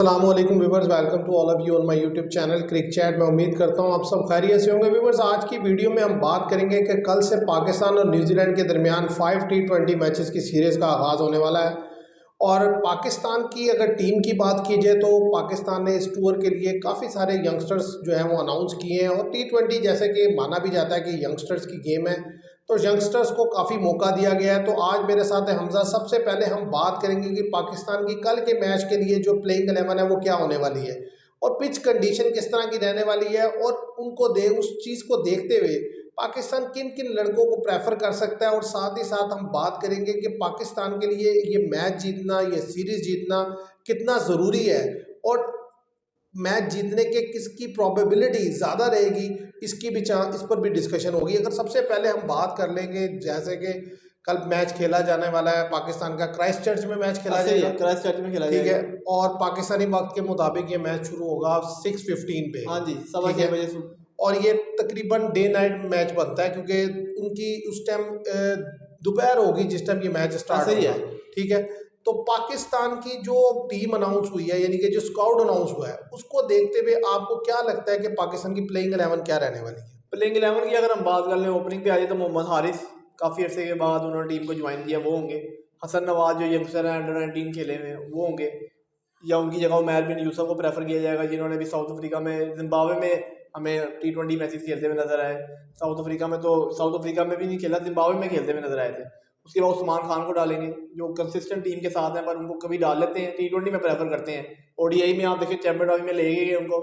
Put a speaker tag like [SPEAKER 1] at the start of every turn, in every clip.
[SPEAKER 1] अस्सलामुअलैकुम viewers, welcome to all of you on my YouTube channel Crick Chat. मैं उम्मीद करता हूं आप सब खैरियत से होंगे। व्यूवर्स, आज की वीडियो में हम बात करेंगे कि कल से पाकिस्तान और न्यूजीलैंड के दरमियान 5 T20 मैचेस की सीरीज़ का आगाज़ होने वाला है। और पाकिस्तान की अगर टीम की बात की जाए तो पाकिस्तान ने इस टूर के लिए काफ़ी सारे यंगस्टर्स जो हैं वो अनाउंस किए हैं। और T20 जैसे कि माना भी जाता है कि यंगस्टर्स की गेम है, तो यंगस्टर्स को काफ़ी मौका दिया गया है। तो आज मेरे साथ है हमजा। सबसे पहले हम बात करेंगे कि पाकिस्तान की कल के मैच के लिए जो प्लेइंग 11 है वो क्या होने वाली है और पिच कंडीशन किस तरह की रहने वाली है, और उस चीज़ को देखते हुए पाकिस्तान किन किन लड़कों को प्रेफर कर सकता है। और साथ ही साथ हम बात करेंगे कि पाकिस्तान के लिए ये मैच जीतना, ये सीरीज़ जीतना कितना ज़रूरी है, और मैच जीतने के किसकी प्रोबेबिलिटी ज़्यादा रहेगी, इसकी भी इस पर भी डिस्कशन होगी। अगर सबसे पहले हम बात कर लेंगे, जैसे कि कल मैच खेला जाने वाला है पाकिस्तान का, क्राइस्ट चर्च में मैच खेला जाएगा,
[SPEAKER 2] क्राइस्ट चर्च में खेला
[SPEAKER 1] ठीक
[SPEAKER 2] जाएगा।
[SPEAKER 1] है। और पाकिस्तानी वक्त के मुताबिक ये मैच शुरू होगा 6:15 पे,
[SPEAKER 2] हाँ जी,
[SPEAKER 1] ठीक है।
[SPEAKER 2] 6:15 बजे।
[SPEAKER 1] और ये तकरीबन डे नाइट मैच बनता है, क्योंकि उनकी उस टाइम दोपहर होगी जिस टाइम ये मैच स्टार्ट
[SPEAKER 2] ऐसा ही
[SPEAKER 1] होगा,
[SPEAKER 2] है।
[SPEAKER 1] ठीक है। तो पाकिस्तान की जो टीम अनाउंस हुई है, यानी कि जो स्क्वाड अनाउंस हुआ है, उसको देखते हुए आपको क्या लगता है कि पाकिस्तान की प्लेइंग 11 क्या रहने वाली है?
[SPEAKER 2] प्लेइंग 11 की अगर हम बात कर लें, ओपनिंग पे आ जाए तो मोहम्मद हारिस काफ़ी अरसे के बाद उन्होंने टीम को ज्वाइन किया, वो होंगे। हसन नवाज जो यंगस्टर है, अंडर 19 खेले हुए हैं, वो होंगे। या उनकी जगह उमैर बिन यूसुफ को प्रेफर किया जाएगा, जिन्होंने भी साउथ अफ्रीका में, जिम्बाब्वे में हमें T20 मैचेस खेलते हुए नजर आए। साउथ अफ्रीका में भी नहीं खेला, जिम्बाब्वे में खेलते हुए नजर आए थे। उसके बाद उस्मान खान को डालेंगे, जो कंसिस्टेंट टीम के साथ हैं, पर उनको कभी डाल लेते हैं, T20 में प्रेफर करते हैं। ODI में आप देखिए, चैंपियन ट्रॉफी में ले गए उनको,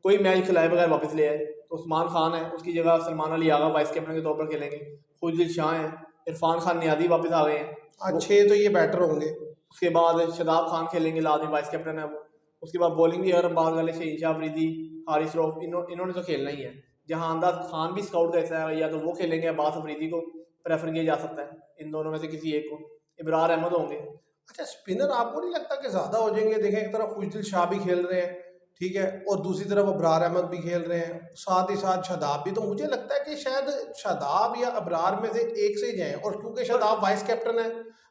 [SPEAKER 2] कोई मैच खिलाए बगैर वापस ले आए। तो उस्मान खान है, उसकी जगह सलमान अली आगा वाइस कैप्टन के तौर पर खेलेंगे। खुशदिल शाह हैं, इरफान खान नियादी वापस आ गए हैं।
[SPEAKER 1] अच्छे तो ये बैटर होंगे।
[SPEAKER 2] उसके बाद शादाब खान खेलेंगे, लाजमी वाइस कैप्टन है वो। उसके बाद बॉलिंग भी अगर हम बात करें, शहीन शाह अफरीदी, हारिस रऊफ, इन्होंने तो खेलना ही है। जहांदार खान भी स्काउट का हिस्सा है, या तो वो खेलेंगे, अब्बास अफरीदी को प्रेफर किया जा सकता है, इन दोनों में से किसी एक को। इब्रार अहमद होंगे।
[SPEAKER 1] अच्छा, स्पिनर आपको नहीं लगता कि ज़्यादा हो जाएंगे? देखें, एक तरफ खुशदिल शाह भी खेल रहे हैं, ठीक है, और दूसरी तरफ अबरार अहमद भी खेल रहे हैं, साथ ही साथ शादाब भी। तो मुझे लगता है कि शायद शादाब या अबरार में से एक से ही जाएं, और क्योंकि शादाब वाइस कैप्टन है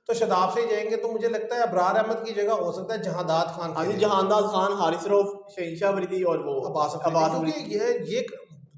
[SPEAKER 1] तो शादाब से ही जाएंगे। तो मुझे लगता है अबरार अहमद की जगह हो सकता है जहांदाद खान
[SPEAKER 2] हाँ जी,
[SPEAKER 1] खेले,
[SPEAKER 2] जहांदार खान, हारिस रऊफ, शहीन शाह अफरीदी और वो
[SPEAKER 1] अब्बास अफरीदी।
[SPEAKER 2] अब्बास
[SPEAKER 1] क्योंकि
[SPEAKER 2] अफरीदी।
[SPEAKER 1] ये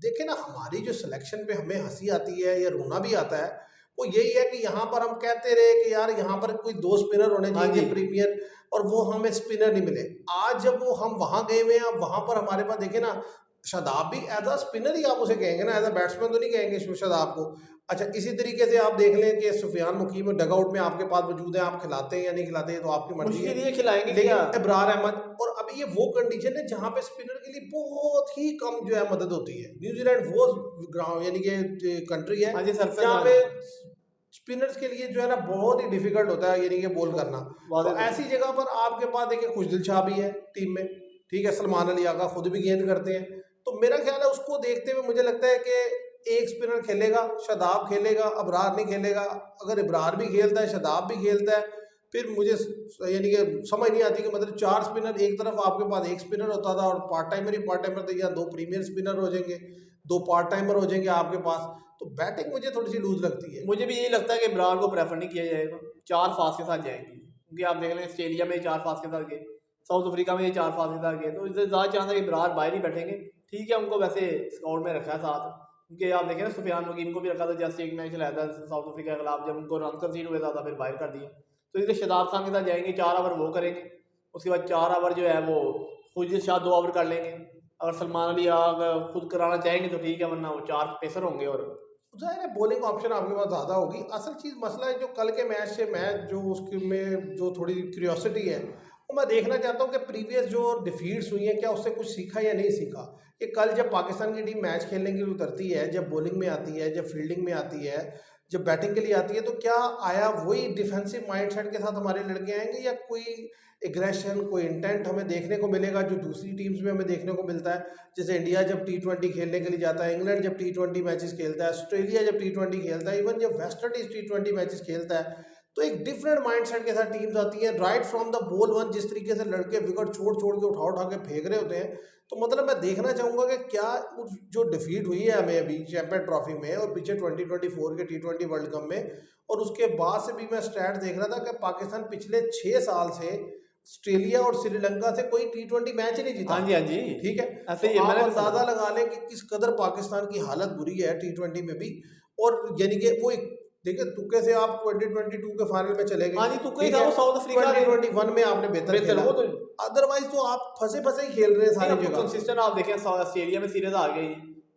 [SPEAKER 1] देखे ना, हमारी जो सिलेक्शन पे हमें हंसी आती है या रोना भी आता है, वो यही है कि यहाँ पर हम कहते रहे कि यार यहाँ पर कोई दो स्पिनर होने
[SPEAKER 2] हाँ
[SPEAKER 1] चाहिए
[SPEAKER 2] जी,
[SPEAKER 1] प्रीमियर, और वो हमें स्पिनर नहीं मिले। आज जब वो हम वहाँ गए हुए हैं, अब वहाँ पर हमारे पास देखे ना, शादाब भी एज अ स्पिनर ही आप उसे कहेंगे ना, एज अ बैट्समैन तो नहीं कहेंगे शादाब को। अच्छा, इसी तरीके से आप देख लें कि सुफियान मुकीम डगआउट में आपके पास मौजूद है, आप खिलाते हैं या नहीं खिलाते हैं तो आपकी मर्जी है,
[SPEAKER 2] मुश्किल ये खिलाएंगे
[SPEAKER 1] लेकिन
[SPEAKER 2] क्या।
[SPEAKER 1] इब्रार अहमद। और अभी ये वो कंडीशन है जहाँ पे स्पिनर के लिए बहुत ही कम जो है मदद होती है। न्यूजीलैंड वो ग्राउंड यानी कि कंट्री है
[SPEAKER 2] हाँ जी, सरफेस
[SPEAKER 1] जहाँ पे
[SPEAKER 2] वाले।
[SPEAKER 1] स्पिनर्स के लिए जो है ना बहुत ही डिफिकल्ट होता है, यानी कि बॉल करना। तो
[SPEAKER 2] वादे तो
[SPEAKER 1] ऐसी जगह पर आपके पास देखिए खुशदिल शाह भी है टीम में, ठीक है, सलमान अली आगा खुद भी गेंद करते हैं। तो मेरा ख्याल है उसको देखते हुए मुझे लगता है कि एक स्पिनर खेलेगा, शादाब खेलेगा, अबरार नहीं खेलेगा। अगर इब्रार भी खेलता है, शादाब भी खेलता है, फिर मुझे यानी कि समझ नहीं आती कि मतलब चार स्पिनर, एक तरफ आपके पास एक स्पिनर होता था और पार्ट टाइमर तो, या दो प्रीमियर स्पिनर हो जाएंगे, दो पार्ट टाइमर हो जाएंगे आपके पास। तो बैटिंग मुझे थोड़ी सी लूज लगती है।
[SPEAKER 2] मुझे भी यही लगता है कि इब्रार को प्रेफर नहीं किया जाएगा। चार फास्ट के साथ जाएंगे, क्योंकि आप देख लें, ऑस्ट्रेलिया में चार फास्ट के साथ गए, साउथ अफ्रीका में ये चार फास्ट के साथ गए, तो इससे ज़्यादा चांस है कि इब्रार बाहर ही बैठेंगे। ठीक है, उनको वैसे स्काउट में रखा है साथ, क्योंकि आप देखें ना, सुफियान नकीम को भी रखा था, जस्ट एक मैच खिलाया था साउथ अफ्रीका के खिलाफ, जब उनको रन कंसीड हुए ज़्यादा, फिर बाहर कर दिया। तो इसलिए शादाब खान के साथ जाएंगे, 4 ओवर वो करेंगे। उसके बाद 4 ओवर जो है वो खुशदिल शाह 2 ओवर कर लेंगे। अगर सलमान अली अगर खुद कराना चाहेंगे तो ठीक है, वरना वो 4 पेसर होंगे। और
[SPEAKER 1] ज़ाहिर है बॉलिंग ऑप्शन आपके पास ज़्यादा होगी। असल चीज़ मसला है जो कल के मैच से मैच जो उसके में जो थोड़ी क्यूरियोसिटी है, वो मैं देखना चाहता हूँ कि प्रीवियस जो डिफीट्स हुई हैं क्या उससे कुछ सीखा या नहीं सीखा। कि कल जब पाकिस्तान की टीम मैच खेलने के लिए उतरती है, जब बॉलिंग में आती है, जब फील्डिंग में आती है, जब बैटिंग के लिए आती है, तो क्या आया वही डिफेंसिव माइंडसेट के साथ हमारे लड़के आएंगे, या कोई एग्रेशन, कोई इंटेंट हमें देखने को मिलेगा जो दूसरी टीम्स में हमें देखने को मिलता है। जैसे इंडिया जब T20 खेलने के लिए जाता है, इंग्लैंड जब T20 मैचेस खेलता है, ऑस्ट्रेलिया जब T20 खेलता है, इवन जब वेस्ट इंडीज T20 मैचेस खेलता है, तो एक डिफरेंट माइंडसेट के साथ टीम्स आती हैं। Right from the ball one, जिस तरीके से लड़के विकेट छोड़ छोड़ के उठा उठा के फेंक रहे होते हैं, तो मतलब मैं देखना चाहूँगा कि क्या जो डिफीट हुई है हमें अभी चैंपियन ट्रॉफी में और पीछे 2024 के T20 वर्ल्ड कप में, और उसके बाद से भी मैं स्टैट देख रहा था कि पाकिस्तान पिछले 6 साल से ऑस्ट्रेलिया और श्रीलंका से कोई T20 मैच ही नहीं जीता।
[SPEAKER 2] हाँ जी, हाँ जी,
[SPEAKER 1] ठीक है,
[SPEAKER 2] ऐसे ही
[SPEAKER 1] तो आप
[SPEAKER 2] मैंने
[SPEAKER 1] अंदाजा लगा लें कि किस कदर पाकिस्तान की हालत बुरी है T20 में भी। और यानी कि वो देखिए तुक्के से आप 2022 के फाइनल में चले
[SPEAKER 2] हाँ
[SPEAKER 1] गए,
[SPEAKER 2] जी, तुक्का ही
[SPEAKER 1] ठीक
[SPEAKER 2] था
[SPEAKER 1] है,
[SPEAKER 2] वो साउथ अफ्रीका ने
[SPEAKER 1] 2021 में आपने बेहतर खेला,
[SPEAKER 2] वो तो
[SPEAKER 1] अदरवाइज तो आप फंसे फंसे ही खेल रहे हैं
[SPEAKER 2] नहीं,
[SPEAKER 1] सारी
[SPEAKER 2] अब तो
[SPEAKER 1] जगह।
[SPEAKER 2] कंसिस्टेंट आप देखें ऑस्ट्रेलिया में सीरीज आ गई,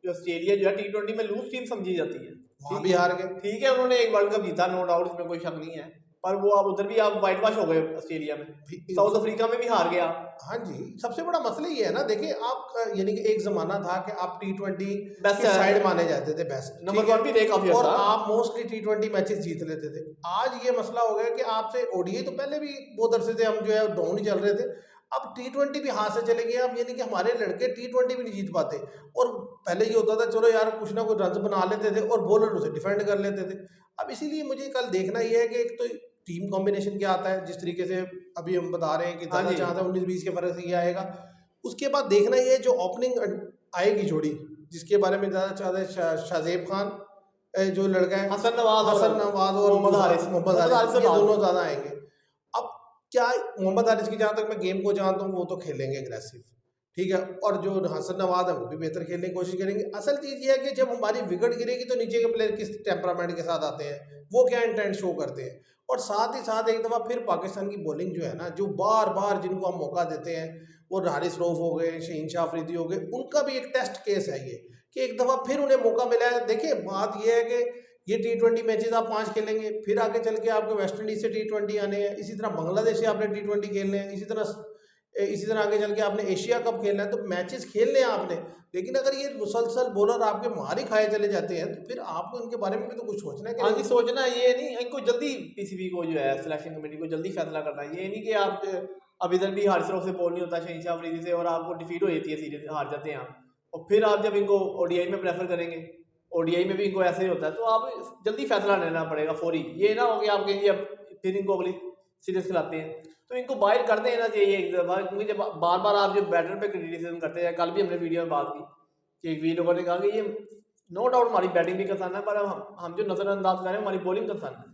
[SPEAKER 2] जो ऑस्ट्रेलिया जो है T20 में लूज टीम समझी जाती है।
[SPEAKER 1] वहां भी हार गए।
[SPEAKER 2] ठीक है, उन्होंने एक वर्ल्ड कप जीता, नो डाउट, इसमें कोई शक नहीं है, पर वो अब उधर भी आप वाइट वॉश हो गए ऑस्ट्रेलिया में, साउथ अफ्रीका में भी हार गया।
[SPEAKER 1] हाँ जी, सबसे बड़ा मसला ये है ना, देखिए आप यानी कि एक जमाना था कि आप T20
[SPEAKER 2] बेस्ट
[SPEAKER 1] की साइड माने जाते थे, बेस्ट
[SPEAKER 2] नंबर 1 भी थे काफी
[SPEAKER 1] और
[SPEAKER 2] अच्छा।
[SPEAKER 1] आप मोस्टली T20 मैचेस जीत लेते थे। आज ये मसला हो गया कि आपसे ओडीआई तो पहले भी बहुत अरसे से हम जो है डाउन ही चल रहे थे, अब T20 भी हाथ से चले गए। अब यानी कि हमारे लड़के T20 भी नहीं जीत पाते। और पहले ये होता था चलो यार कुछ ना कुछ रन बना लेते थे और बॉलर उसे डिफेंड कर लेते थे। अब इसीलिए मुझे कल देखना ये है कि एक तो टीम कॉम्बिनेशन क्या आता है, जिस तरीके से अभी हम बता रहे हैं कि
[SPEAKER 2] हाँ
[SPEAKER 1] ज़्यादा
[SPEAKER 2] जी,
[SPEAKER 1] चांस है 19-20 के फर्क से ये आएगा। उसके बाद देखना ये है जो ओपनिंग आएगी जोड़ी, जिसके बारे में ज़्यादा चाहते हैं शाज़ेब खान, जो लड़का है
[SPEAKER 2] हसन नवाज
[SPEAKER 1] और
[SPEAKER 2] मोहम्मद हारिस,
[SPEAKER 1] मोहम्मद
[SPEAKER 2] हारिस
[SPEAKER 1] हारिस,
[SPEAKER 2] से
[SPEAKER 1] ये
[SPEAKER 2] बात
[SPEAKER 1] दोनों ज़्यादा आएंगे। अब क्या मोहम्मद हारिस की, जहाँ तक मैं गेम को जानता हूँ, वो तो खेलेंगे एग्रेसिव, ठीक है, और जो हसन नवाज है वो भी बेहतर खेलने की कोशिश करेंगे। असल चीज़ ये है कि जब हमारी विकेट गिरेगी तो नीचे के प्लेयर किस टेम्परामेंट के साथ आते हैं, वो क्या इंटेंट शो करते हैं। और साथ ही साथ एक दफ़ा फिर पाकिस्तान की बॉलिंग जो है ना, जो बार बार जिनको हम मौका देते हैं, वो हारिस रऊफ हो गए, शहीन शाह अफरीदी हो गए, उनका भी एक टेस्ट केस है ये कि एक दफ़ा फिर उन्हें मौका मिला है। देखिए बात ये है कि ये T20 मैचेस आप 5 खेलेंगे, फिर आगे चल के आपके वेस्ट इंडीज से T20 आने हैं, इसी तरह बांग्लादेश से आपने T20 खेलने हैं, इसी तरह आगे चल के आपने एशिया कप खेलना है, तो मैचेस खेलने हैं आपने। लेकिन अगर ये मुसलसल बॉलर आपके मार ही खाए चले जाते हैं तो फिर आपको इनके बारे में भी तो कुछ सोचना है कि
[SPEAKER 2] हाँ जी,
[SPEAKER 1] नहीं।
[SPEAKER 2] सोचना ये नहीं, इनको जल्दी पीसीबी को जो है सिलेक्शन कमेटी को जल्दी फैसला करना है। ये नहीं कि आप अब इधर भी हारिस रऊफ से बॉल नहीं होता, शहीन शाह अफरीदी से, और आपको डिफीट हो जाती है, सीरीज हार जाते हैं आप, और फिर आप जब इनको ओडीआई में प्रेफर करेंगे, ओडीआई में भी इनको ऐसे ही होता है, तो आप जल्दी फैसला लेना पड़ेगा फौरी। ये ना हो कि आप कहेंगे अब फिर इनको अगली सीरीज खिलाते हैं, तो इनको बाहर कर देना चाहिए एक दफा, क्योंकि जब बार बार आप जो बैटर पे क्रिटिसिज्म करते हैं, कल भी हमने वीडियो में बात की कि वी लोगों ने कहा कि ये नो डाउट हमारी बैटिंग भी कंसर्न है, पर हम जो नजरअंदाज कर रहे हैं हमारी बॉलिंग कंसर्न है।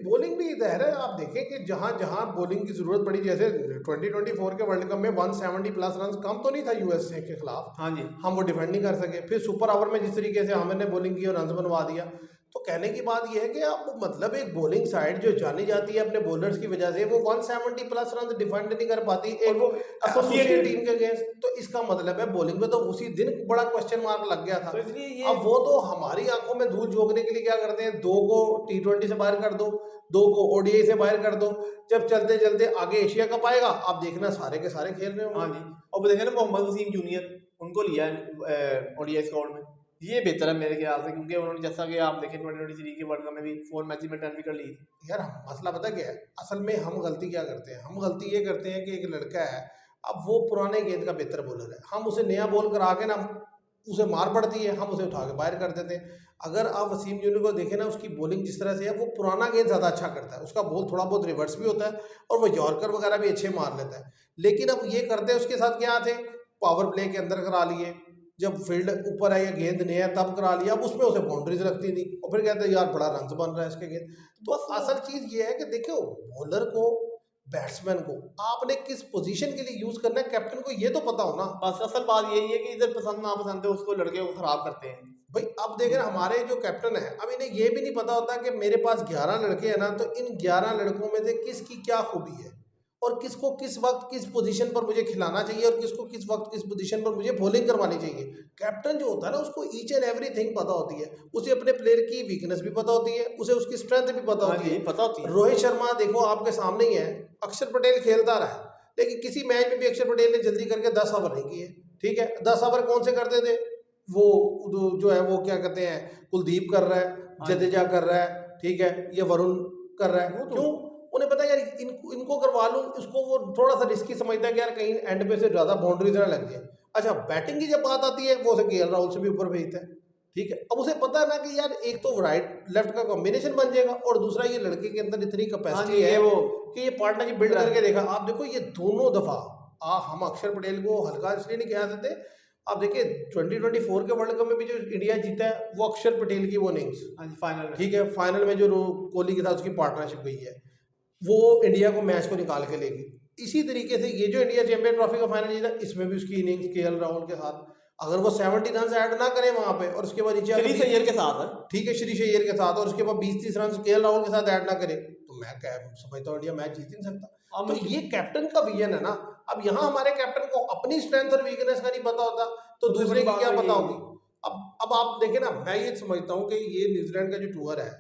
[SPEAKER 1] बॉलिंग भी इधर है, आप देखें कि जहां जहां बॉलिंग की जरूरत पड़ी, जैसे 2024 के वर्ल्ड कप में 170 प्लस रन कम तो नहीं था यूएसए के खिलाफ,
[SPEAKER 2] हाँ जी,
[SPEAKER 1] हम वो डिफेंड नहीं कर सके। फिर सुपर ओवर में जिस तरीके से आमिर ने बॉलिंग की और रन बनवा दिया, तो कहने की बात यह है कि आप मतलब एक बॉलिंग साइड जो जानी जाती है अपने बॉलर्स की वजह से, वो 170 प्लस रन डिफेंड नहीं कर पाती
[SPEAKER 2] और
[SPEAKER 1] एक
[SPEAKER 2] वो
[SPEAKER 1] एसोसिएटेड
[SPEAKER 2] एसोसिएटेड,
[SPEAKER 1] टीम के अगेंस्ट। तो इसका मतलब है बॉलिंग में तो उसी दिन बड़ा क्वेश्चन मार्क लग गया था।
[SPEAKER 2] तो इसलिए ये
[SPEAKER 1] अब वो तो हमारी आंखों में धूल झोंकने के लिए क्या करते हैं, 2 को T20 से बाहर कर दो, 2 को ओडीआई से बाहर कर दो, जब चलते चलते आगे एशिया कप आएगा आप देखना सारे के सारे खेल रहे
[SPEAKER 2] हाँ
[SPEAKER 1] होंगे।
[SPEAKER 2] जी, और वो देखें ना मोहम्मद वसीम जूनियर, उनको लिया है ओडीआई स्क्वाड में, ये बेहतर है मेरे ख्याल से, क्योंकि उन्होंने जैसा कि आप देखें 2023 के वर्ल्ड कप में भी 4 मैचेस में 10 विकेट ली थी।
[SPEAKER 1] यार मसला पता क्या है, असल में हम गलती क्या करते हैं, हम गलती ये करते हैं कि एक लड़का है, अब वो पुराने गेंद का बेहतर बॉलर है, हम उसे नया बॉल करा के ना, उसे मार पड़ती है, हम उसे उठा के बाहर कर देते हैं। अगर आप वसीम जूनियर को देखें ना, उसकी बॉलिंग जिस तरह से है, वो पुराना गेंद ज़्यादा अच्छा करता है, उसका बॉल थोड़ा बहुत रिवर्स भी होता है और वो यॉर्कर वगैरह भी अच्छे मार लेता है। लेकिन अब ये करते हैं उसके साथ क्या थे, पावर प्ले के अंदर करा लिए, जब फील्ड ऊपर है या गेंद नहीं है तब करा लिया, अब उसमें उसे बाउंड्रीज लगती थी और फिर कहते हैं यार बड़ा रन बन रहा है इसके गेंद। तो असल चीज़ ये है कि देखो बॉलर को, बैट्समैन को आपने किस पोजीशन के लिए यूज करना है, कैप्टन को ये तो पता हो ना।
[SPEAKER 2] बस असल बात यही है कि इधर पसंद ना पसंद है उसको, लड़के को खराब करते हैं।
[SPEAKER 1] भाई अब देखें हमारे जो कैप्टन है, अब इन्हें ये भी नहीं पता होता कि मेरे पास 11 लड़के हैं ना, तो इन 11 लड़कों में से किसकी क्या खूबी है और किसको किस वक्त किस पोजीशन पर मुझे खिलाना चाहिए और किसको किस वक्त किस पोजीशन पर मुझे बॉलिंग करवानी चाहिए। कैप्टन जो होता है ना, उसको ईच एंड एवरीथिंग पता होती है, उसे अपने प्लेयर की वीकनेस भी पता होती है, उसे उसकी स्ट्रेंथ भी पता
[SPEAKER 2] हाँ
[SPEAKER 1] होती
[SPEAKER 2] जी,
[SPEAKER 1] है।
[SPEAKER 2] पता होती है।
[SPEAKER 1] रोहित शर्मा देखो आपके सामने ही है, अक्षर पटेल खेलता रहा है, लेकिन किसी मैच में भी अक्षर पटेल ने जल्दी करके 10 ओवर नहीं किए। ठीक है, 10 ओवर कौन से करते थे, वो जो है वो क्या कहते हैं, कुलदीप कर रहा है,
[SPEAKER 2] हाँ जी,
[SPEAKER 1] जडेजा कर रहा है, ठीक है, ये वरुण कर रहा
[SPEAKER 2] वो
[SPEAKER 1] है,
[SPEAKER 2] तो
[SPEAKER 1] क्यों, उन्हें पता है यार इनको करवा लूं, इसको वो थोड़ा सा रिस्की समझता है कि यार कहीं एंड पे से ज्यादा बाउंड्री ना लग जाए। अच्छा बैटिंग की जब बात आती है, वो उसे केएल राहुल से भी ऊपर भेजता है। ठीक है, अब उसे पता है ना कि यार एक तो राइट लेफ्ट का कॉम्बिनेशन बन जाएगा और दूसरा ये लड़के के अंदर इतनी
[SPEAKER 2] हाँ
[SPEAKER 1] कैपेसिटी
[SPEAKER 2] जी,
[SPEAKER 1] है
[SPEAKER 2] ये वो
[SPEAKER 1] कि ये पार्टनरशिप बिल्ड करके देखा। आप देखो ये दोनों दफा हम अक्षर पटेल को हल्का इसलिए नहीं कह सकते। आप देखिए 2024 के वर्ल्ड कप में भी जो इंडिया जीता है वो अक्षर पटेल की वो इनिंग्स,
[SPEAKER 2] हाँ जी, फाइनल में।
[SPEAKER 1] ठीक है, फाइनल में जो कोहली के साथ उसकी पार्टनरशिप गई है, वो इंडिया को मैच को निकाल के लेगी। इसी तरीके से ये जो इंडिया चैंपियन ट्रॉफी का फाइनल जीता, इसमें भी उसकी इनिंग्स केएल राहुल के साथ, अगर वो 70 रन ऐड ना करे वहां पे और उसके बाद नीचे
[SPEAKER 2] श्रीश अय्यर के साथ है,
[SPEAKER 1] ठीक है, श्रीश अय्यर के साथ, और उसके बाद 20-30 रन केएल राहुल के साथ ऐड ना करे, तो मैं क्या समझता हूँ इंडिया मैच जीत ही नहीं सकता। तो ये कैप्टन का विजन है ना। अब यहाँ हमारे कैप्टन को अपनी स्ट्रेंथ और वीकनेस का नहीं पता होता, तो दूसरे की क्या पता होगी। अब आप देखें ना, मैं ये समझता हूँ कि ये न्यूजीलैंड का जो टूर है,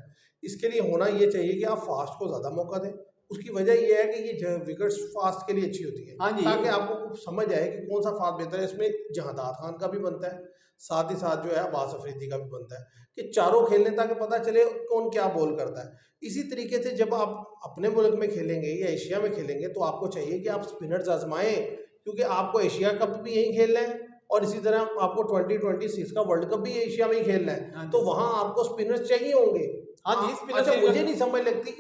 [SPEAKER 1] इसके लिए होना ये चाहिए कि आप फास्ट को ज्यादा मौका दें। उसकी वजह ये है कि ये विकेट्स फास्ट के लिए अच्छी होती है,
[SPEAKER 2] हाँ जी,
[SPEAKER 1] ताकि आपको समझ आए कि कौन सा फास्ट बेहतर है। इसमें जहादात खान का भी बनता है, साथ ही साथ जो है अब्बास अफरीदी का भी बनता है, कि चारों खेलने ताकि पता चले कौन क्या बॉल करता है। इसी तरीके से जब आप अपने मुल्क में खेलेंगे या एशिया में खेलेंगे, तो आपको चाहिए कि आप स्पिनर्स आजमाएं, क्योंकि आपको एशिया कप भी यही खेलना है और इसी तरह आपको 2026 का वर्ल्ड कप भी एशिया में ही खेलना है। तो वहां आपको स्पिनर्स चाहिए होंगे।
[SPEAKER 2] हाँ जी, स्पिनर
[SPEAKER 1] अच्छा, मुझे नहीं समझ लगती,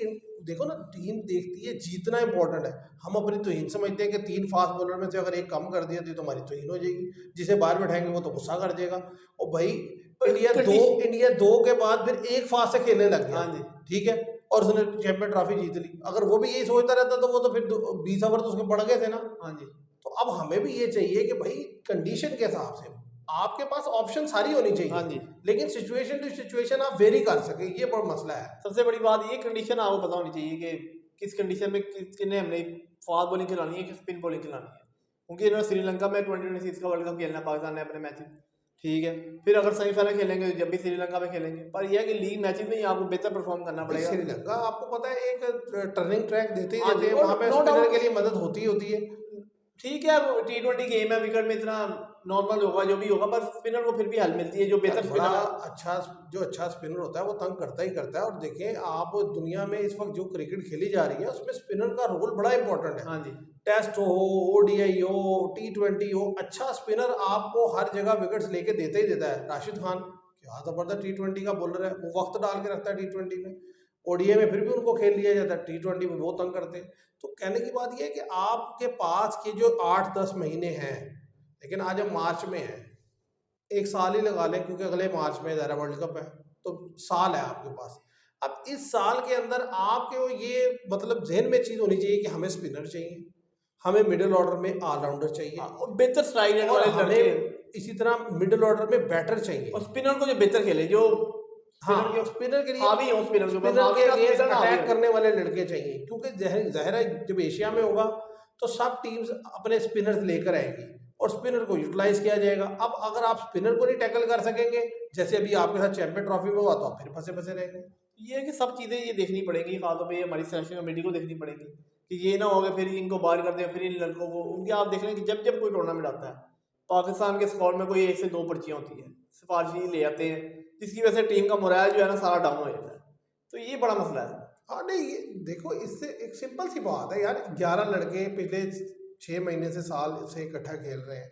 [SPEAKER 1] देखो ना, टीम देखती है जीतना इंपॉर्टेंट है। हम अपनी तौहीन समझते हैं कि 3 फास्ट बॉलर में से अगर एक कम कर दिया तो हमारी तौहीन हो जाएगी, जिसे बाहर बैठाएंगे वो तो गुस्सा कर देगा। और भाई इंडिया 2 के बाद फिर एक फास्ट से खेलने लग गया।
[SPEAKER 2] हाँ जी,
[SPEAKER 1] ठीक है, और उसने चैंपियन ट्रॉफी जीत ली। अगर वो भी यही सोचता रहता तो वो तो फिर 20 ओवर तो उसके पड़ गए थे ना।
[SPEAKER 2] हाँ जी,
[SPEAKER 1] तो अब हमें भी ये चाहिए कि भाई कंडीशन के हिसाब से आपके पास ऑप्शन सारी होनी चाहिए।
[SPEAKER 2] हाँ जी,
[SPEAKER 1] लेकिन सिचुएशन टू सिचुएशन आप वेरी कर सके, ये बड़ा मसला है।
[SPEAKER 2] सबसे बड़ी बात ये कंडीशन आपको पता होनी चाहिए कि किस कंडीशन में किसने हमने फास्ट बॉलिंग खिलानी है कि स्पिन बॉलिंग खिलानी है। क्योंकि इन्होंने श्रीलंका में 2026 का वर्ल्ड कप खेलना है, पाकिस्तान ने अपने मैच, ठीक है, फिर अगर सेमीफाइनल खेलेंगे जब भी श्रीलंका में खेलेंगे, पर यह है कि लीग मैचेस में ही आपको बेहतर परफॉर्म करना पड़ेगा।
[SPEAKER 1] श्रीलंका आपको पता है एक टर्निंग ट्रैक देते ही
[SPEAKER 2] हाँ
[SPEAKER 1] देते
[SPEAKER 2] जी,
[SPEAKER 1] हैं, वहां पे
[SPEAKER 2] नो
[SPEAKER 1] स्पिनर
[SPEAKER 2] डाउट,
[SPEAKER 1] के लिए मदद होती ही होती है।
[SPEAKER 2] ठीक है, T20 गेम है, विकेट में इतना नॉर्मल होगा जो भी होगा, पर स्पिनर को फिर भी हेल्प मिलती है, जो बेहतर
[SPEAKER 1] बड़ा
[SPEAKER 2] स्पिनर
[SPEAKER 1] अच्छा, जो अच्छा स्पिनर होता है वो तंग करता ही करता है। और देखें आप, दुनिया में इस वक्त जो क्रिकेट खेली जा रही है उसमें स्पिनर का रोल बड़ा इंपॉर्टेंट है।
[SPEAKER 2] हाँ जी,
[SPEAKER 1] टेस्ट हो, ओडीआई हो, T20 हो, अच्छा स्पिनर आपको हर जगह विकेट्स लेके देता ही देता है। राशिद खान क्या जबरदस्त T20 का बॉलर है, वो वक्त डाल के रखता है T20 में। ओडीआई में फिर भी उनको खेल लिया जाता है, T20 में वो तंग करते हैं। तो कहने की बात यह है कि आपके पास के जो 8-10 महीने हैं, लेकिन आज हम मार्च में हैं, एक साल ही लगा लें, क्योंकि अगले मार्च में ज़रा वर्ल्ड कप है, तो साल है आपके पास। अब इस साल के अंदर आपके वो ये मतलब जहन में चीज़ होनी चाहिए कि हमें स्पिनर चाहिए, हमें मिडिल ऑर्डर में ऑलराउंडर चाहिए,
[SPEAKER 2] और बेहतर स्ट्राइक रेट
[SPEAKER 1] और
[SPEAKER 2] वाले
[SPEAKER 1] हमें
[SPEAKER 2] लड़के,
[SPEAKER 1] इसी तरह मिडिल ऑर्डर में बैटर चाहिए।
[SPEAKER 2] और स्पिनर को जो बेहतर खेले, जो
[SPEAKER 1] हाँ,
[SPEAKER 2] स्पिनर के
[SPEAKER 1] स्पिनर के लिए
[SPEAKER 2] हावी हो, स्पिनर के ऊपर
[SPEAKER 1] स्पिनर
[SPEAKER 2] हावी
[SPEAKER 1] के
[SPEAKER 2] का
[SPEAKER 1] अगेंस्ट
[SPEAKER 2] स्पिनर हावी
[SPEAKER 1] अटैक
[SPEAKER 2] हो।
[SPEAKER 1] करने वाले लड़के चाहिए, क्योंकि ज़ाहिर है जब एशिया में होगा तो सब टीम्स अपने स्पिनर्स लेकर आएंगी और स्पिनर को यूटिलाइज किया जाएगा। अब अगर आप स्पिनर को नहीं टैकल कर सकेंगे, जैसे अभी आपके साथ चैंपियन ट्रॉफी में हुआ, तो आप फिर फंसे फंसे रहेंगे।
[SPEAKER 2] ये है कि सब चीज़ें ये देखनी पड़ेंगी, खासतौर पे हमारी सिलेक्शन कमेटी को देखनी पड़ेगी कि ये ना हो गया फिर इनको बाहर कर दें, फिर इन लड़कों को, उनके आप देख लें कि जब जब कोई टूर्नामेंट आता है, पाकिस्तान के स्क्वाड में कोई 1 से 2 पर्चियाँ होती हैं, सिफारिशी ले आते हैं, जिसकी वजह से टीम का मोराल जो है ना सारा डाउन हो जाता है। तो ये बड़ा मसला है।
[SPEAKER 1] हाँ नहीं, ये देखो, इससे एक सिंपल सी बात है यार, 11 लड़के पिछले 6 महीने से, साल से इकट्ठा खेल रहे हैं।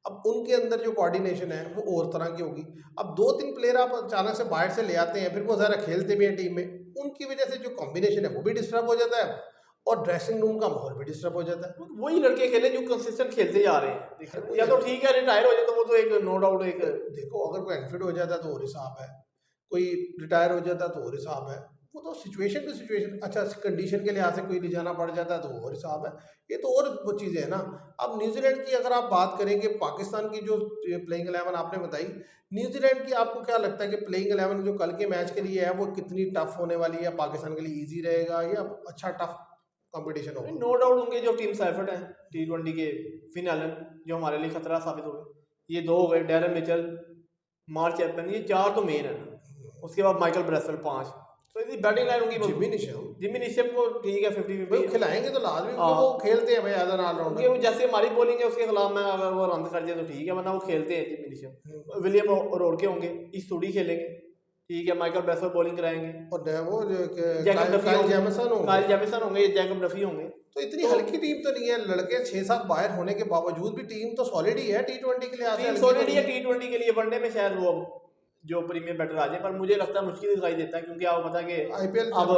[SPEAKER 1] अब उनके अंदर जो कोऑर्डिनेशन है वो और तरह की होगी। अब 2-3 प्लेयर आप अचानक से बाहर से ले आते हैं, फिर वो ज़रा खेलते भी हैं टीम में, उनकी वजह से जो कॉम्बिनेशन है वो भी डिस्टर्ब हो जाता है और ड्रेसिंग रूम का माहौल भी डिस्टर्ब हो जाता है।
[SPEAKER 2] वही लड़के खेले जो कंसिस्टेंट खेलते जा रहे हैं, देखो, या तो ठीक है रिटायर हो जाए तो वो तो एक नो डाउट एक,
[SPEAKER 1] देखो अगर कोई अनफिट हो जाता है तो और हिसाब है, कोई रिटायर हो जाता है तो और हिसाब है, वो तो सिचुएशन टू सिचुएशन। अच्छा, कंडीशन के लिहाज से कोई ले जाना पड़ जाता है तो और हिसाब है, ये तो और वो चीज़ें हैं ना। अब न्यूजीलैंड की अगर आप बात करें कि पाकिस्तान की जो प्लेइंग 11 आपने बताई, न्यूजीलैंड की आपको क्या लगता है कि प्लेइंग 11 जो कल के मैच के लिए है वो कितनी टफ होने वाली है? पाकिस्तान के लिए ईजी रहेगा या अच्छा टफ कंपटीशन होगा?
[SPEAKER 2] नो डाउट उनके जो टीम एफर्ट है T20 के, फिन एलन जो हमारे लिए खतरा साबित हो गए, ये 2 हो गए, डैरन मिचेल, मार्क चैपमैन, ये 4 तो मेन है ना। उसके बाद माइकल ब्रेसवेल 5, तो इसकी बैटिंग लाइन होगी। जिमी निशम को ठीक है 50-50
[SPEAKER 1] खिलाएंगे तो लाजमी,
[SPEAKER 2] हाँ,
[SPEAKER 1] वो खेलते हैं भाई एज एन ऑलराउंडर।
[SPEAKER 2] वो जैसे हमारी बॉलिंग है उसके खिलाफ में अगर वो रन कर जाए तो ठीक है, वरना वो खेलते हैं जिमी निशम। विलियम ओरोड़के होंगे, इस थोड़ी खेलेंगे, ठीक है, माइकल ब्रेसवेल बॉलिंग कराएंगे,
[SPEAKER 1] और वो
[SPEAKER 2] जैकब डफी
[SPEAKER 1] काइल
[SPEAKER 2] होंगे,
[SPEAKER 1] जेमिसन होंगे।
[SPEAKER 2] काइल जेमिसन होंगे, जैकब डफी होंगे।
[SPEAKER 1] तो इतनी हल्की टीम तो नहीं है, लड़के 6-7 बाहर होने के बावजूद भी टीम तो सॉलिड ही है T20 के लिए।
[SPEAKER 2] टीम सॉलिड है T20 के लिए, वनडे में शायद वो जो प्रीमियम बैटर आ जाए, पर मुझे लगता है मुश्किल दिखाई देता है, क्योंकि आपको पता है कि
[SPEAKER 1] आईपीएल
[SPEAKER 2] अब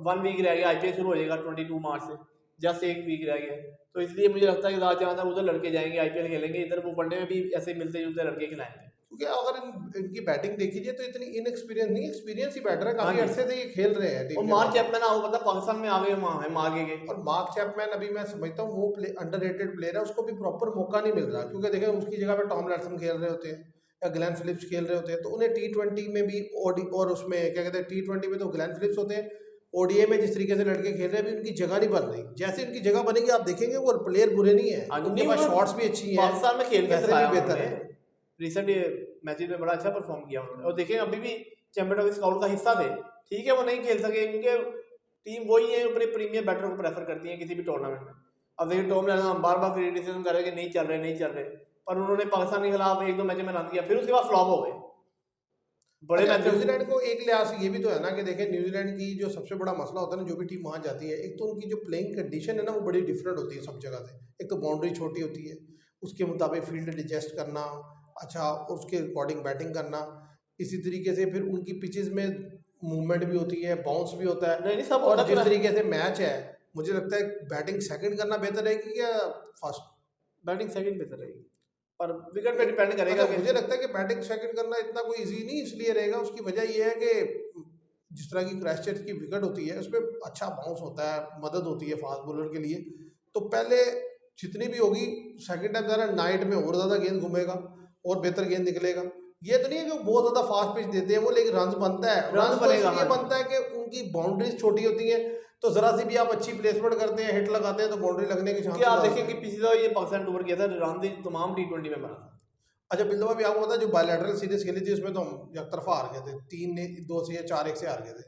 [SPEAKER 2] 1 वीक रह गया, IPL शुरू हो जाएगा 22 मार्च से, जस्ट 1 वीक रह गया, तो इसलिए मुझे लगता है कि ज़्यादा ज़्यादा उधर लड़के जाएंगे, IPL खेलेंगे, इधर वो वनडे में भी ऐसे मिलते जुलते लड़के खिलाएंगे।
[SPEAKER 1] क्योंकि अगर इनकी बैटिंग देखी जाए तो इतनी इनएक्सपीरियंस नहीं, एक्सपीरियंस ही बैटर है,
[SPEAKER 2] हाँ
[SPEAKER 1] काफी
[SPEAKER 2] जी।
[SPEAKER 1] अरसे से ये खेल रहे हैं
[SPEAKER 2] और
[SPEAKER 1] टीम के
[SPEAKER 2] मार्क
[SPEAKER 1] साथ।
[SPEAKER 2] चैपमैन आपको पता है पाकिस्तान में आ गए, वहाँ है मार्क गए।
[SPEAKER 1] और मार्क चैपमैन अभी मैं समझता हूँ वो अंडररेटेड प्लेयर है, उसको भी प्रॉपर मौका नहीं मिल रहा, क्योंकि देखें उसकी जगह पे टॉम लैथम खेल रहे होते हैं या ग्लेन फिलिप्स खेल रहे होते हैं, तो उन्हें T20 में भी ओडी और उसमें क्या कहते हैं T20 में तो ग्लेन फिलिप्स होते हैं, ओडीआई में जिस तरीके से लड़के खेल रहे हैं अभी उनकी जगह नहीं बन रही। जैसे उनकी जगह बनेगी आप देखेंगे वो प्लेयर बुरे नहीं है,
[SPEAKER 2] हाँ जी,
[SPEAKER 1] उनके
[SPEAKER 2] नहीं
[SPEAKER 1] पास
[SPEAKER 2] उन्होंने
[SPEAKER 1] शॉट्स भी अच्छी हैं,
[SPEAKER 2] पाकिस्तान में खेल के
[SPEAKER 1] वैसे भी
[SPEAKER 2] दिखाया
[SPEAKER 1] बेहतर
[SPEAKER 2] उन्होंने,
[SPEAKER 1] है।
[SPEAKER 2] रिसेंट मैचेस में बड़ा अच्छा परफॉर्म किया उन्होंने। और देखें अभी भी चैंपियन ऑफ स्काउट का हिस्सा थे, ठीक है वो नहीं खेल सके क्योंकि टीम वही है अपने प्रीमियर बैटर को प्रेफर करती है किसी भी टूर्नामेंट में। अब देखिए टॉम लैथम हम बार बार क्रिटिसिज्म कर रहे हैं कि नहीं चल रहे नहीं चल रहे, पर उन्होंने पाकिस्तान के खिलाफ एक दो मैच में रन किया, फिर उसके बाद फ्लॉप हो गए बड़े
[SPEAKER 1] अच्छा,
[SPEAKER 2] मैचों में।
[SPEAKER 1] न्यूजीलैंड को एक लिहाज से ये भी तो है ना कि देखें न्यूजीलैंड की जो सबसे बड़ा मसला होता है ना, जो भी टीम वहाँ जाती है, एक तो उनकी जो प्लेइंग कंडीशन है ना वो बड़ी डिफरेंट होती है सब जगह से। एक तो बाउंड्री छोटी होती है, उसके मुताबिक फील्ड एडजस्ट करना, अच्छा उसके अकॉर्डिंग बैटिंग करना, इसी तरीके से फिर उनकी पिचेस में मूवमेंट भी होती है, बाउंस भी होता है।
[SPEAKER 2] नहीं नहीं सब
[SPEAKER 1] और
[SPEAKER 2] होता
[SPEAKER 1] जिस
[SPEAKER 2] है।
[SPEAKER 1] तरीके से मैच है, मुझे लगता है बैटिंग सेकंड करना बेहतर है कि या फर्स्ट।
[SPEAKER 2] बैटिंग सेकंड बेहतर रहेगी, पर विकेट पे डिपेंड करेगा
[SPEAKER 1] अच्छा,
[SPEAKER 2] कि
[SPEAKER 1] मुझे लगता है कि बैटिंग सेकंड करना इतना कोई इजी नहीं इसलिए रहेगा, उसकी वजह ये है कि जिस तरह की क्रैशचेट की विकेट होती है उसमें अच्छा बाउंस होता है, मदद होती है फास्ट बॉलर के लिए। तो पहले जितनी भी होगी सेकंड टाइम ज़रा नाइट में और ज़्यादा गेंद घूमेगा और बेहतर गेंद निकलेगा। ये तो नहीं है कि वो बहुत ज़्यादा फास्ट पिच देते हैं वो, लेकिन रन बनता है।
[SPEAKER 2] रन
[SPEAKER 1] रन तो
[SPEAKER 2] बनेगा।
[SPEAKER 1] इसलिए
[SPEAKER 2] हाँ जी,
[SPEAKER 1] बनता है कि उनकी बाउंड्रीज छोटी होती हैं, तो ज़रा सी भी आप अच्छी प्लेसमेंट करते हैं, हिट लगाते हैं तो बाउंड्री लगने के
[SPEAKER 2] क्योंकि
[SPEAKER 1] चांसेस
[SPEAKER 2] आप
[SPEAKER 1] ज़्यादा
[SPEAKER 2] देखें कि
[SPEAKER 1] हैं।
[SPEAKER 2] पिछले दफा ये पाकिस्तान टूर किया था, रन दी तमाम T20 में बना था।
[SPEAKER 1] अच्छा, बिल्दवा भी आपको पता है जो बायलैटरल सीरीज खेली थी उसमें तो हम एक तरफा हार गए थे, 3-2 से या 4-1 से हार गए थे,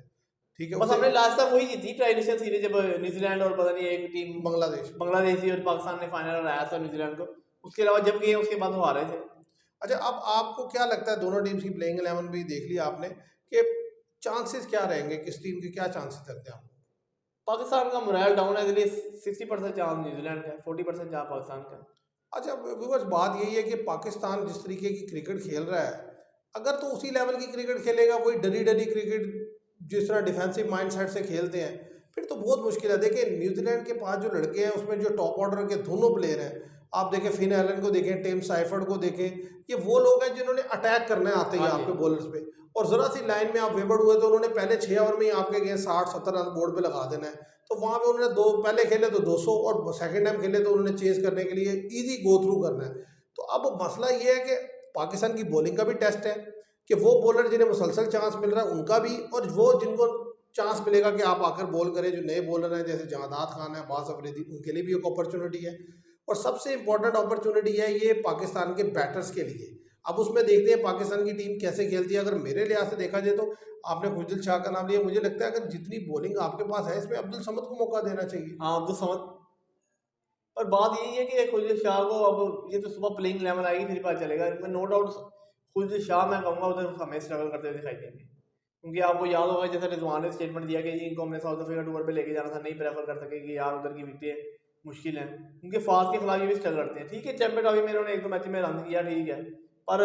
[SPEAKER 1] ठीक है।
[SPEAKER 2] बस
[SPEAKER 1] उससे
[SPEAKER 2] हमने लास्ट टाइम वही जीती ट्राइनेशनल सीरीज, जब न्यूजीलैंड और पता नहीं एक टीम
[SPEAKER 1] बांग्लादेश।
[SPEAKER 2] बांग्लादेशी और पाकिस्तान ने फाइनल हराया था न्यूजीलैंड को। उसके अलावा जब गए उसके बाद वो हारे थे।
[SPEAKER 1] अच्छा, अब आपको क्या लगता है, दोनों टीम्स की प्लेइंग 11 भी देख लिया आपने, कि चांसेस क्या रहेंगे, किस टीम के क्या चांसेस लगते हैं आपको?
[SPEAKER 2] पाकिस्तान का मोरल डाउन है, इसलिए 60% चांस न्यूजीलैंड का है, 40% चांस पाकिस्तान का है।
[SPEAKER 1] अच्छा, व्यूअर्स बात यही है कि पाकिस्तान जिस तरीके की क्रिकेट खेल रहा है, अगर तो उसी लेवल की क्रिकेट खेलेगा, वही डरी डरी क्रिकेट जिस तरह डिफेंसिव माइंडसेट से खेलते हैं, फिर तो बहुत मुश्किल है। देखिए न्यूजीलैंड के पास जो लड़के हैं उसमें जो टॉप ऑर्डर के दोनों प्लेयर हैं, आप देखें फिन एलन को देखें, टिम साइफर्ड को देखें, ये वो लोग हैं जिन्होंने अटैक करना है आते ही
[SPEAKER 2] हाँ जी,
[SPEAKER 1] आपके बॉलर्स पे। और ज़रा सी लाइन में आप वेबर्ड हुए तो उन्होंने पहले 6 ओवर में ही आपके गेंद 60-70 रन बोर्ड पे लगा देना है। तो वहाँ पे उन्होंने दो पहले खेले तो 200 और सेकंड टाइम खेले तो उन्होंने चेस करने के लिए इजी गो थ्रू करना है। तो अब मसला ये है कि पाकिस्तान की बॉलिंग का भी टेस्ट है कि वो बॉलर जिन्हें मुसलसल चांस मिल रहा है उनका भी, और वो जिनको चांस मिलेगा कि आप आकर बॉल करें, जो नए बॉलर हैं जैसे जादाद खान है, बास अफरीदी, उनके लिए भी एक अपॉर्चुनिटी है। और सबसे इंपॉर्टेंट अपॉर्चुनिटी है ये पाकिस्तान के बैटर्स के लिए। अब उसमें देखते हैं पाकिस्तान की टीम कैसे खेलती है। अगर मेरे लिहाज से देखा जाए तो आपने खुशदिल शाह का नाम लिया, मुझे लगता है अगर जितनी बॉलिंग आपके पास है इसमें अब्दुल समद को मौका देना चाहिए।
[SPEAKER 2] हाँ अब्दुल समद। पर बात यही है कि खुशदिल शाह को अब ये तो सुबह प्लेइंग 11 आएगी फिर पता चलेगा। मैं नो डाउट खुशदिल शाह मैं कहूँगा उधर हमें स्ट्रगल करते हुए दिखाई देंगे, क्योंकि आपको याद होगा जैसे रिजवान ने स्टेटमेंट दिया कि इनको हमने साउथ अफ्रीका टूर पे लेके जाना था, नहीं प्रेफर कर सके कि यार उधर की विकेटें मुश्किल हैं, उनके फास्ट के खिलाफ ये भी स्ट्रगल करते हैं। ठीक है चैंपियन ट्रॉफी में इन्होंने एक दो मैच में रन किया, ठीक है, पर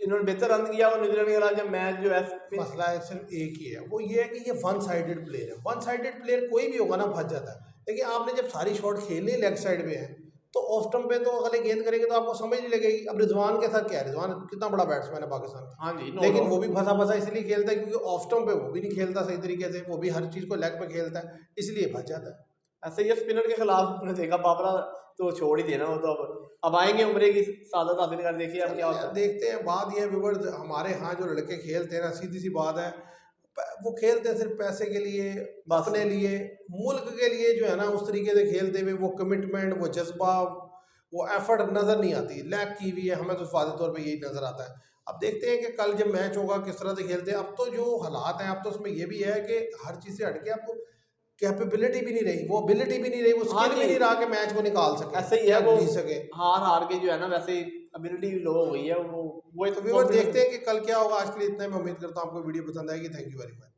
[SPEAKER 2] इन्होंने बेहतर रन किया और न्यूजीलैंड के खिलाफ जब मैच जो है
[SPEAKER 1] मसला है सिर्फ एक ही है, वो ये है कि ये वन साइडेड प्लेयर है। वन साइडेड प्लेयर कोई भी होगा ना फंस जाता है। देखिए आपने जब सारी शॉट खेलनी लेग साइड में है तो ऑफ स्टंप पे तो अगले गेंद करेंगे तो आपको समझ नहीं लगेगी। अब रिजवान के साथ क्या है, रिजवान कितना बड़ा बैट्समैन है पाकिस्तान का,
[SPEAKER 2] हाँ जी नो
[SPEAKER 1] लेकिन वो
[SPEAKER 2] डाउट।
[SPEAKER 1] भी फंसा फंसा इसलिए खेलता है क्योंकि ऑफ स्टंप पे वो भी नहीं खेलता सही तरीके से, वो भी हर चीज़ को लेग पे खेलता है, इसलिए फंस जाता है।
[SPEAKER 2] ऐसे ही स्पिनर के खिलाफ आपने देखा बाबरा तो छोड़ ही देना, वो तो अब आएंगे उम्र की सादत हासिल कर, देखिए अब क्या होता है।
[SPEAKER 1] देखते हैं। बात यह व्यूअर्स, हमारे यहाँ जो लड़के खेलते हैं ना, सीधी सी बात है, वो खेलते हैं सिर्फ पैसे के लिए,
[SPEAKER 2] बस
[SPEAKER 1] अपने लिए, मुल्क के लिए जो है ना, उस तरीके से खेलते हुए वो कमिटमेंट, वो जज्बा, वो एफर्ट नज़र नहीं आती। लैक की हुई है, हमें तो वादे तौर पे यही नज़र आता है। अब देखते हैं कि कल जब मैच होगा किस तरह से खेलते हैं। अब तो जो हालात हैं, अब तो उसमें ये भी है कि हर चीज़ से हटके अब तो कैपेबिलिटी भी नहीं रही, वो एबिलिटी भी नहीं रही, वो
[SPEAKER 2] हाँ
[SPEAKER 1] स्किल भी
[SPEAKER 2] जी
[SPEAKER 1] नहीं रहा कि मैच को निकाल सके
[SPEAKER 2] ऐसे ही है
[SPEAKER 1] या
[SPEAKER 2] वो,
[SPEAKER 1] जीत सके।
[SPEAKER 2] हार हार के जो है ना वैसे एबिलिटी लो हो गई है वो
[SPEAKER 1] तो
[SPEAKER 2] एक
[SPEAKER 1] व्यूअर देखते हैं कि कल क्या होगा। आज के लिए इतना ही, मैं उम्मीद करता हूँ आपको वीडियो पसंद आएगी। Thank you very much.